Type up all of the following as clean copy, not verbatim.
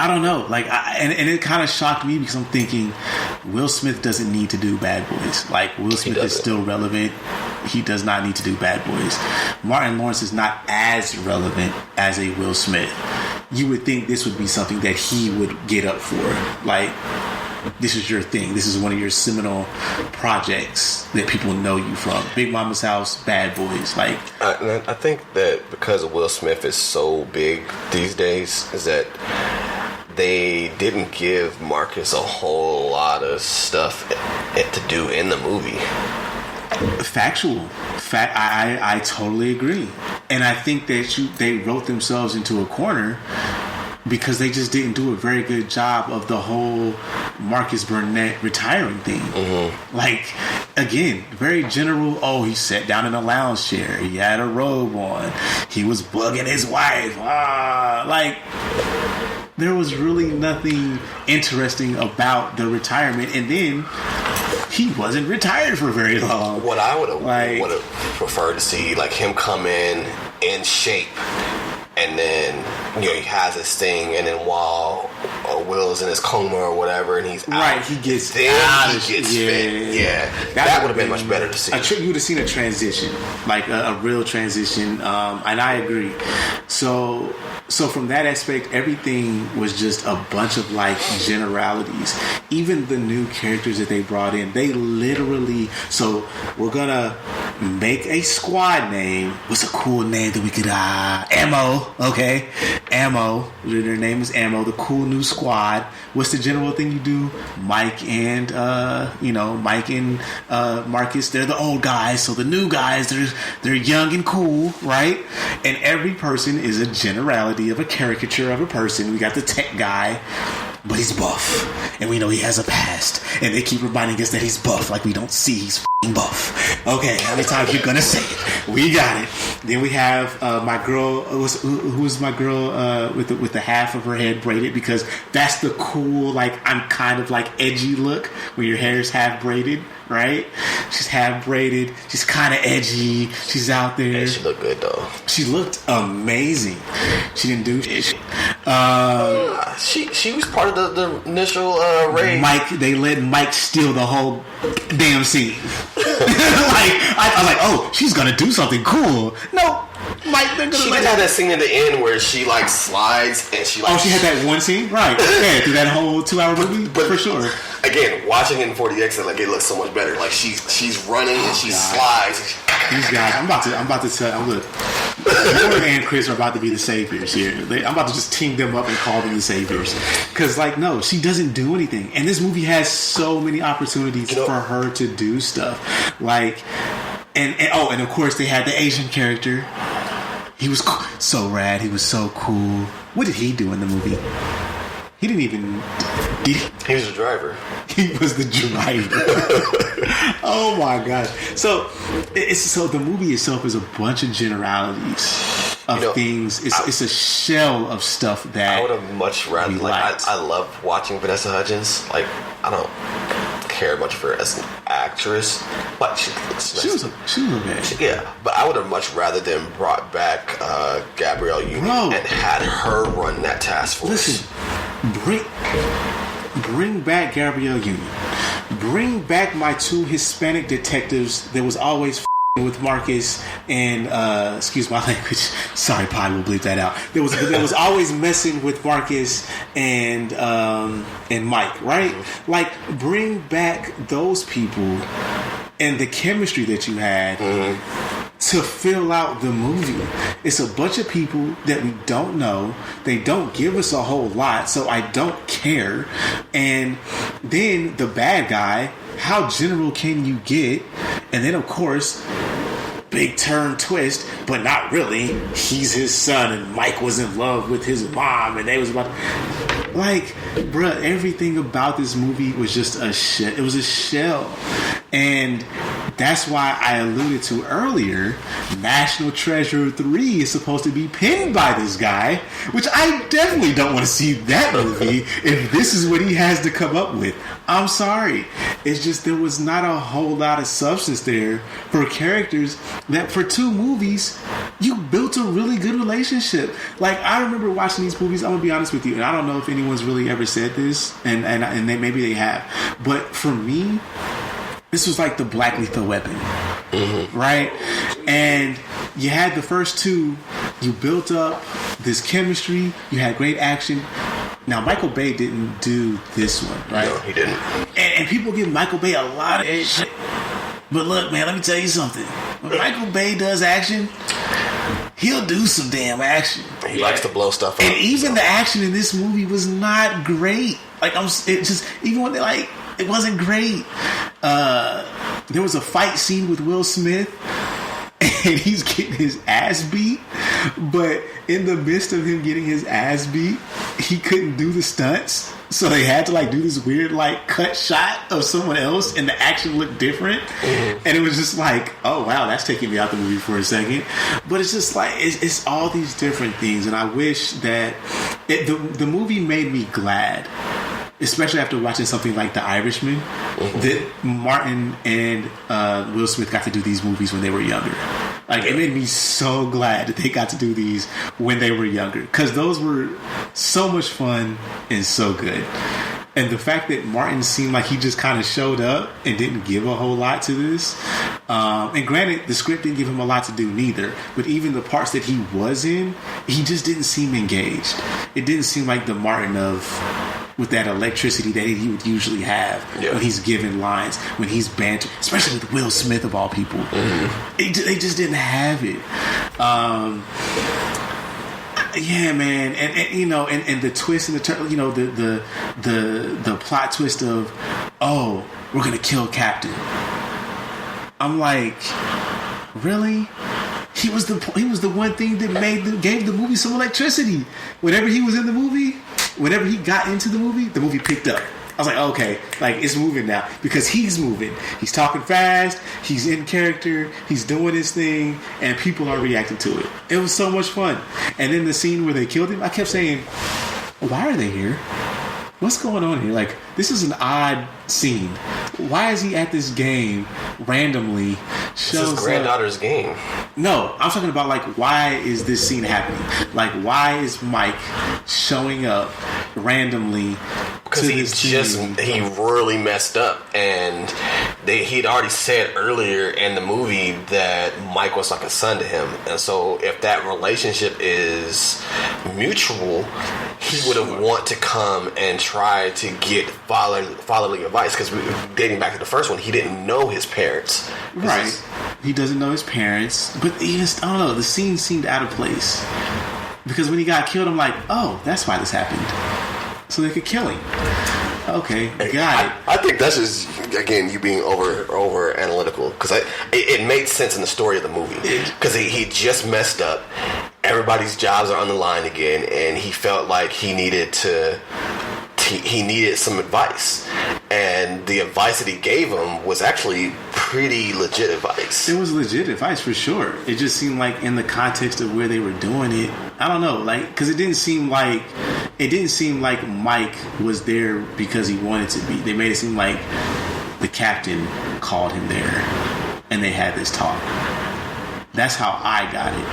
I don't know. Like, and it kind of shocked me because I'm thinking Will Smith doesn't need to do Bad Boys. Like, Will Smith is still relevant. He does not need to do Bad Boys. Martin Lawrence is not as relevant as a Will Smith. You would think this would be something that he would get up for. Like, this is your thing. This is one of your seminal projects that people know you from. Big Mama's House, Bad Boys. Like, I think that because Will Smith is so big these days, is that they didn't give Marcus a whole lot of stuff to do in the movie. Factual. I totally agree. And I think that they wrote themselves into a corner because they just didn't do a very good job of the whole Marcus Burnett retiring thing. Mm-hmm. Like, again, very general. Oh, he sat down in a lounge chair. He had a robe on. He was bugging his wife. Like, there was really nothing interesting about the retirement. And then he wasn't retired for very long. What I would have preferred to see, like, him come in shape. And then, you know, he has this thing, and then while Will's in his coma or whatever, and he's out, right, he gets fit. Yeah, that would have been much better to see. You would have seen a transition, like a real transition, and I agree. So from that aspect, everything was just a bunch of like generalities. Even the new characters that they brought in, they literally. So we're gonna make a squad name. What's a cool name that we could Ammo? Okay, Ammo. Their name is Ammo. The cool new squad. What's the general thing you do? Mike and Marcus. They're the old guys. So the new guys, they're young and cool, right? And every person is a generality of a caricature of a person. We got the tech guy, but he's buff, and we know he has a past. And they keep reminding us that he's buff, like we don't see he's f***ing buff. Okay, how many times you gonna say it? We got it. Then we have my girl. Who's my girl with the half of her head braided? Because that's the cool, like, I'm kind of like edgy look where your hair is half braided, right? She's half braided. She's kind of edgy. She's out there. And she looked good though. She looked amazing. She didn't do shit. She was part of the initial raid. They let Mike steal the whole damn scene. I was like, oh, she's gonna do something cool. No, Mike. She did have that scene at the end where she like slides and she like. Oh, she had that one scene, right? Yeah, through that whole 2-hour movie, but for sure. Again, watching it in 40X, like, it looks so much better. Like she's running and she slides. These guys, I'm about to tell. Look, Lauren and Chris are about to be the saviors here. I'm about to just team them up and call them the saviors. Because, like, no, she doesn't do anything, and this movie has so many opportunities for her to do stuff. Like, and of course they had the Asian character. He was so rad. He was so cool. What did he do in the movie? He didn't even. He was the driver. He was the driver. Oh my gosh! So the movie itself is a bunch of generalities of things. It's a shell of stuff that I would have much rather. I love watching Vanessa Hudgens. Like, I don't care much for her as an actress, but she looks nice. She was okay. Yeah, but I would have much rather than brought back Gabrielle Union and had her run that task force. Listen, bring back Gabrielle Union. Bring back my two Hispanic detectives that was always with Marcus and excuse my language. Sorry, Pod, we'll bleep that out. There was always messing with Marcus and Mike, right? Like, bring back those people and the chemistry that you had to fill out the movie. It's a bunch of people that we don't know. They don't give us a whole lot, so I don't care. And then the bad guy, how general can you get? And then, of course, big turn twist, but not really. He's his son, and Mike was in love with his mom, and they was about like, bruh, everything about this movie was just a shell. It was a shell. And that's why I alluded to earlier, National Treasure 3 is supposed to be pinned by this guy, which I definitely don't want to see that movie if this is what he has to come up with. I'm sorry. It's just there was not a whole lot of substance there for characters that for 2 movies you built a really good relationship. Like, I remember watching these movies, I'm gonna be honest with you, and I don't know if anyone's really ever said this, and maybe they have, but for me, this was like the Black Lethal Weapon, right? And you had the first two, you built up this chemistry, you had great action. Now, Michael Bay didn't do this one, right? No, he didn't. And people give Michael Bay a lot of shit. But look, man, let me tell you something. When Michael Bay does action, he'll do some damn action. He likes to blow stuff up. And even the action in this movie was not great. Like, even when it wasn't great. There was a fight scene with Will Smith, and he's getting his ass beat. But in the midst of him getting his ass beat, he couldn't do the stunts. So they had to do this weird cut shot of someone else, and the action looked different. And it was just oh wow, that's taking me out the movie for a second. But it's just it's all these different things, and I wish that the movie made me glad, especially after watching something like The Irishman, that Martin and Will Smith got to do these movies when they were younger. It made me so glad that they got to do these when they were younger, because those were so much fun and so good. And the fact that Martin seemed like he just kind of showed up and didn't give a whole lot to this. And granted, the script didn't give him a lot to do neither. But even the parts that he was in, he just didn't seem engaged. It didn't seem like the Martin with that electricity that he would usually have when he's giving lines, when he's banter, especially with Will Smith of all people. They just didn't have it. Yeah, man, and the twist and the turn, the plot twist of, oh, we're gonna kill Captain. I'm like, really? He was the one thing that gave the movie some electricity. Whenever he was in the movie, whenever he got into the movie picked up. I was like, okay, it's moving now, because he's moving. He's talking fast. He's in character. He's doing his thing, and people are reacting to it. It was so much fun. And then the scene where they killed him, I kept saying, why are they here? What's going on here? This is an odd scene. Why is he at this game randomly? It's his granddaughter's game. No, I'm talking about why is this scene happening? Why is Mike showing up randomly? Because he really messed up, and he'd already said earlier in the movie that Mike was like a son to him, and so if that relationship is mutual, he would have want to come and try to get fatherly advice. Because dating back to the first one, he didn't know his parents. Right, he doesn't know his parents, but I don't know. The scene seemed out of place, because when he got killed, I'm like, oh, that's why this happened. So they could kill him. Okay, got it. I think that's just, again, you being over analytical, because it made sense in the story of the movie, because he just messed up. Everybody's jobs are on the line again, and he felt like he needed some advice, and the advice that he gave him was actually pretty legit advice. It was legit advice for sure. It just seemed like in the context of where they were doing it, I don't know, because it didn't seem like Mike was there because he wanted to be. They made it seem like the captain called him there, and they had this talk. That's how I got it.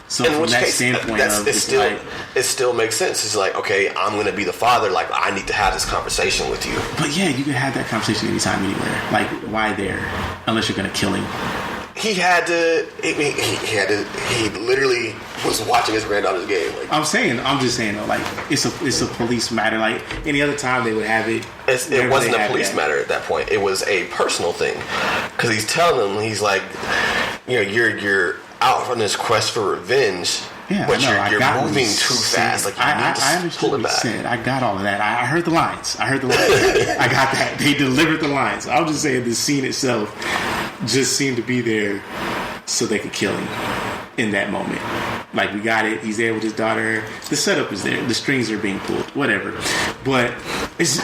So from that standpoint, it still makes sense. It's like, okay, I'm going to be the father. I need to have this conversation with you. But yeah, you can have that conversation anytime, anywhere. Why there? Unless you're going to kill him. He had to. He literally was watching his granddaughter's game. I'm just saying though. It's a police matter. Any other time they would have it. It wasn't a police matter at that point. It was a personal thing, because he's telling him, he's like, you're out on this quest for revenge. Yeah, but you're moving too fast. I understood what he said. I got all of that. I heard the lines. I got that. They delivered the lines. I'm just saying the scene itself just seemed to be there so they could kill him in that moment. We got it. He's there with his daughter. The setup is there. The strings are being pulled. Whatever. But it's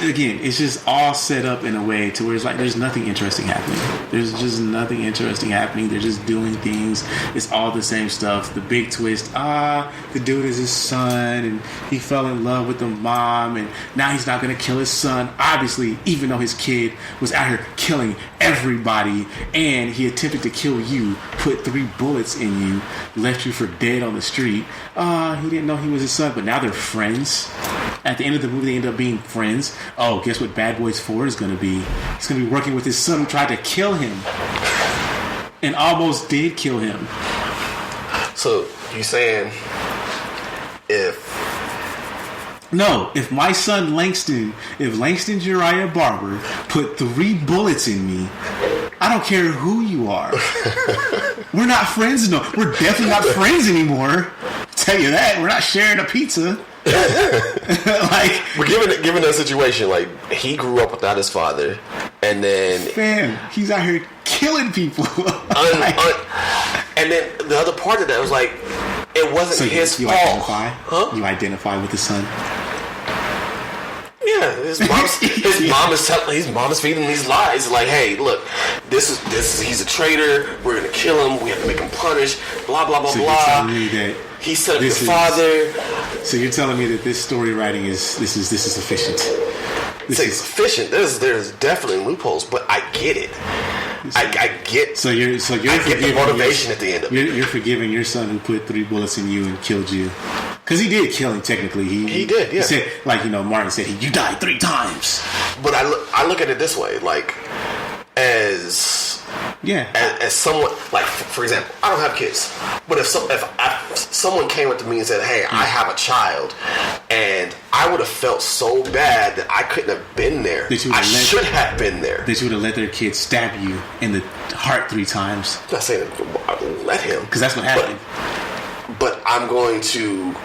just all set up in a way to where it's there's nothing interesting happening. There's just nothing interesting happening. They're just doing things. It's all the same stuff. The big twist. The dude is his son, and he fell in love with the mom, and now he's not going to kill his son. Obviously, even though his kid was out here killing everybody, and he attempted to kill you, put 3 bullets in you, left you for dead on the street. He didn't know he was his son, but now they're friends. At the end of the movie, they end up being friends. Oh, guess what Bad Boys 4 is going to be? He's going to be working with his son who tried to kill him. And almost did kill him. So, you saying if my son Langston, if Langston Jariah Barber put 3 bullets in me, I don't care who you are. We're not friends no. We're definitely not friends anymore. Tell you that. We're not sharing a pizza. Like, we're given a situation like he grew up without his father, and then he's out here killing people. And then the other part of that was like, it wasn't his fault. You identify with the son. Yeah, his mom is feeding these lies. Like, hey, look, this is he's a traitor. We're gonna kill him. We have to make him punished. Blah blah blah so blah. You're telling me that he set up his father. So you're telling me that this story writing is efficient. This is efficient. There's definitely loopholes, but I get it. I get. So you're I get the motivation at the end of it. You're forgiving your son who put 3 bullets in you and killed you. Because he did kill him, technically. He did, yeah. He said, like, Martin said, you died 3 times. But I look at it this way, like, as someone, like, for example, I don't have kids. But if someone came up to me and said, hey, I have a child, and I would have felt so bad that I couldn't have been there. I should have been there. That you would have let their kid stab you in the heart 3 times. I'm not saying let him. Because that's what happened. But I'm going to,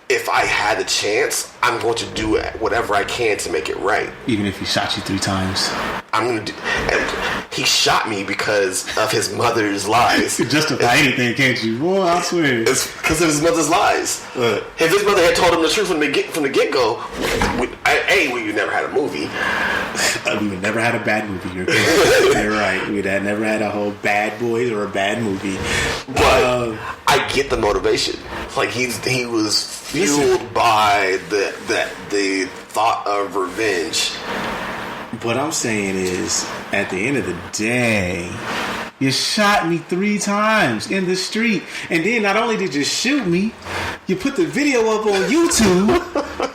if I had the chance, I'm going to do whatever I can to make it right. Even if he shot you 3 times. I'm going to do. And he shot me because of his mother's lies. You can justify anything, can't you? Boy, I swear. It's because of his mother's lies. If his mother had told him the truth from the get-go, we never had a movie. We would never had a bad movie. You're right. We'd have never had a whole Bad Boys or a bad movie. But I get the motivation. Like he was fueled by the thought of revenge. What I'm saying is, at the end of the day, you shot me 3 times in the street, and then not only did you shoot me, you put the video up on YouTube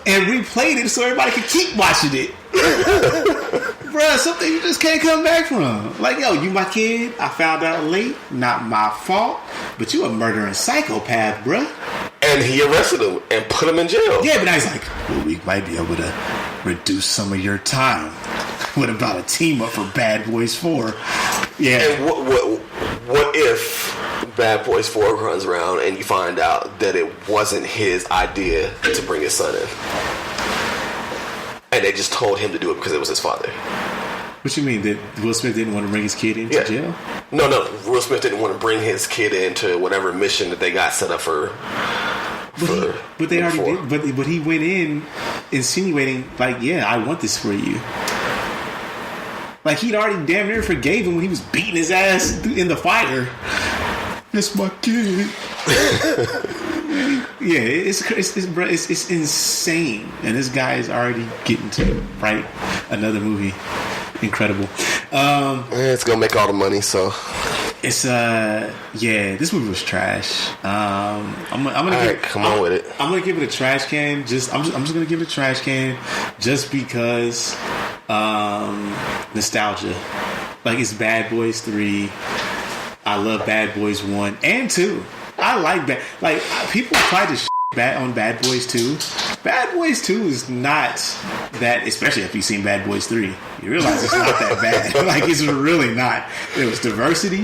and replayed it so everybody could keep watching it. Bruh, something you just can't come back from. Like, yo, you my kid, I found out late, not my fault, but you a murdering psychopath, bruh. And he arrested him and put him in jail. Yeah, but now he's like, well, we might be able to reduce some of your time. What about a team up for Bad Boys 4? Yeah. And what if Bad Boys 4 runs around and you find out that it wasn't his idea to bring his son in? And they just told him to do it because it was his father. What you mean, that Will Smith didn't want to bring his kid into jail? No. Will Smith didn't want to bring his kid into whatever mission that they got set up for. But they already did. But he went in insinuating, like, yeah, I want this for you. Like, he'd already damn near forgave him when he was beating his ass in the fire. That's my kid. Yeah, it's insane, and this guy is already getting to write another movie. Incredible. It's gonna make all the money, so it's this movie was trash. I'm gonna come on with it. I'm gonna give it a trash can. I'm just gonna give it a trash can, just because nostalgia. Like, it's Bad Boys 3. I love Bad Boys 1 and 2. I like that. Like, people try to on Bad Boys 2. Bad Boys 2 is not that, especially if you've seen Bad Boys 3. You realize it's not that bad. Like, it's really not. There was diversity.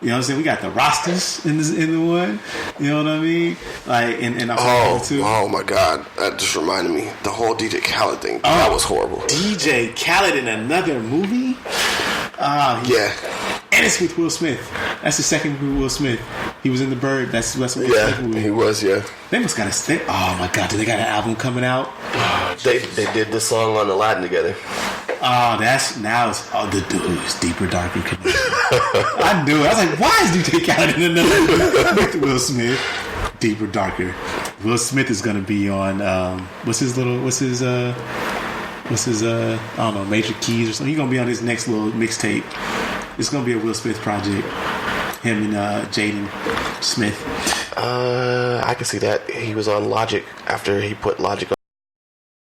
You know what I'm saying? We got the Rastas in the one. You know what I mean? Like, and oh my God, that just reminded me. The whole DJ Khaled thing. That was horrible. DJ Khaled in another movie? Yeah. And it's with Will Smith. That's the second movie with Will Smith. He was in The Bird. That's Will Smith movie. He was, yeah. They must got a... Oh my God, do they got an album coming out? They did the song on Aladdin together. Oh, the dude is Deeper, Darker Connection. I knew it. I was like, why is DJ Khaled in another movie with Will Smith? Deeper, Darker. Will Smith is going to be on, what's his what's his I don't know, Major Keys or something. He's gonna be on his next little mixtape. It's gonna be a Will Smith project. Him and Jaden Smith. I can see that. He was on Logic after he put Logic